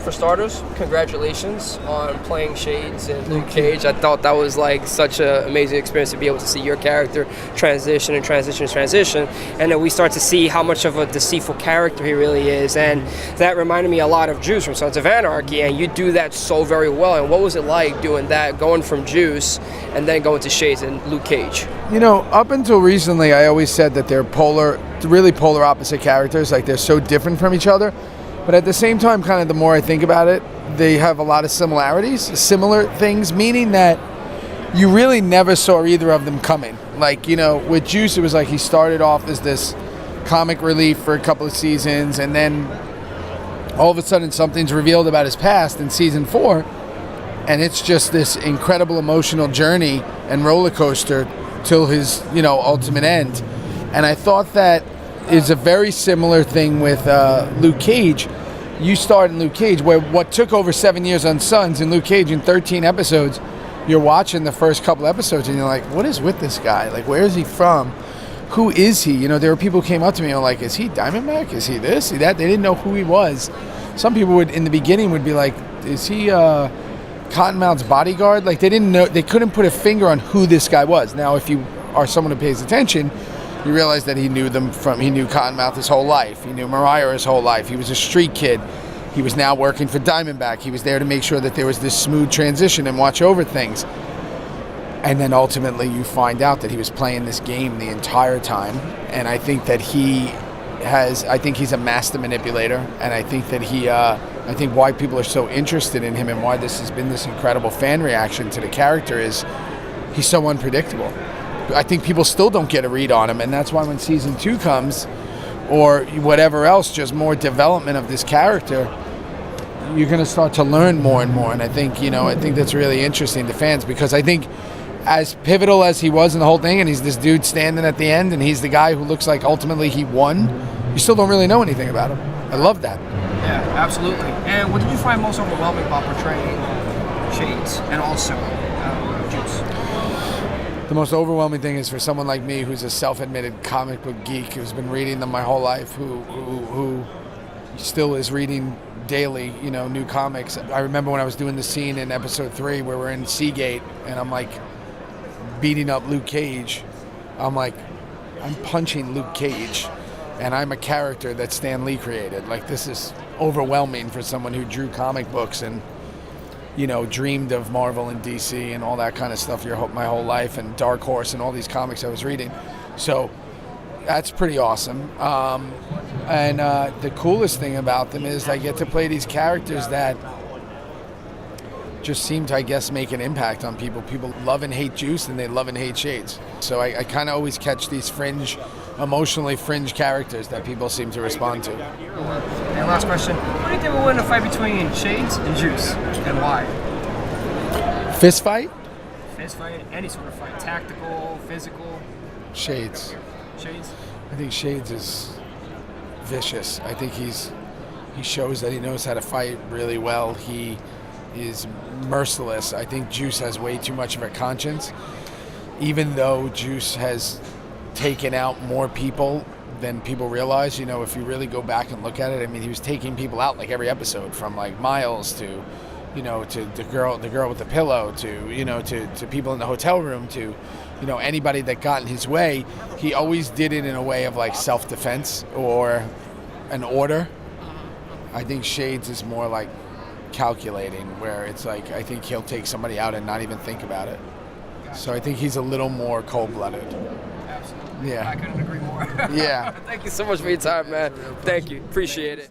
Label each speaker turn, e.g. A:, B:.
A: For starters, congratulations on playing Shades and Luke Cage. I thought that was like such an amazing experience to be able to see your character transition, and then we start to see how much of a deceitful character he really is, and that reminded me a lot of Juice from Sons of Anarchy, and you do that so very well. And what was it like doing that, going from Juice and then going to Shades and Luke Cage?
B: You know, up until recently, I always said that they're really polar opposite characters, like they're so different from each other. But at the same time, kind of the more I think about it, they have a lot of similarities, similar things, meaning that you really never saw either of them coming. Like, you know, with Juice, it was like he started off as this comic relief for a couple of seasons, and then all of a sudden something's revealed about his past in season 4, and it's just this incredible emotional journey and roller coaster till his, you know, ultimate end. And I thought that is a very similar thing with Luke Cage. You start in Luke Cage, where what took over 7 years on Sons, in Luke Cage in 13 episodes, you're watching the first couple episodes and you're like, what is with this guy? Like, where is he from? Who is he? You know, there were people who came up to me and were like, is he Diamondback? Is he this? Is he that? They didn't know who he was. Some people would, in the beginning, would be like, is he Cottonmouth's bodyguard? Like, they didn't know, they couldn't put a finger on who this guy was. Now, if you are someone who pays attention, you realize that he knew Cottonmouth his whole life. He knew Mariah his whole life. He was a street kid. He was now working for Diamondback. He was there to make sure that there was this smooth transition and watch over things. And then ultimately you find out that he was playing this game the entire time. And I think that I think he's a master manipulator. And I think that I think why people are so interested in him and why this has been this incredible fan reaction to the character is he's so unpredictable. I think people still don't get a read on him, and that's why when season 2 comes, or whatever else, just more development of this character, you're going to start to learn more and more. And I think, you know, I think that's really interesting to fans, because I think as pivotal as he was in the whole thing, and he's this dude standing at the end, and he's the guy who looks like ultimately he won, you still don't really know anything about him. I love that.
A: Yeah, absolutely. And what did you find most overwhelming about portraying Shades and also Juice?
B: The most overwhelming thing is for someone like me, who's a self-admitted comic book geek, who's been reading them my whole life, who still is reading daily, you know, new comics. I remember when I was doing the scene in episode 3 where we're in Seagate, and I'm like beating up Luke Cage. I'm like, I'm punching Luke Cage, and I'm a character that Stan Lee created. Like, this is overwhelming for someone who drew comic books and, you know, dreamed of Marvel and DC and all that kind of stuff my whole life, and Dark Horse and all these comics I was reading. So that's pretty awesome. And the coolest thing about them is I get to play these characters that just seem to, I guess, make an impact on people. People love and hate Juice, and they love and hate Shades. So I kind of always catch these emotionally fringe characters that people seem to respond to.
A: And last question, who do you think will win a fight between Shades and Juice, and why?
B: Fist fight?
A: Fist fight, any sort of fight, tactical, physical?
B: Shades.
A: Shades?
B: I think Shades is vicious. I think he shows that he knows how to fight really well. He is merciless. I think Juice has way too much of a conscience. Even though Juice has taken out more people than people realize, you know, if you really go back and look at it, I mean, he was taking people out like every episode, from like Miles to, you know, to the girl with the pillow, to, you know, to people in the hotel room, to, you know, anybody that got in his way. He always did it in a way of like self-defense or an order. I think Shades is more like calculating, where it's like, I think he'll take somebody out and not even think about it. So I think he's a little more cold-blooded.
A: Absolutely.
B: Yeah.
A: I couldn't agree more.
B: Yeah.
A: Thank you so much for your time, man. Thank you. Appreciate it.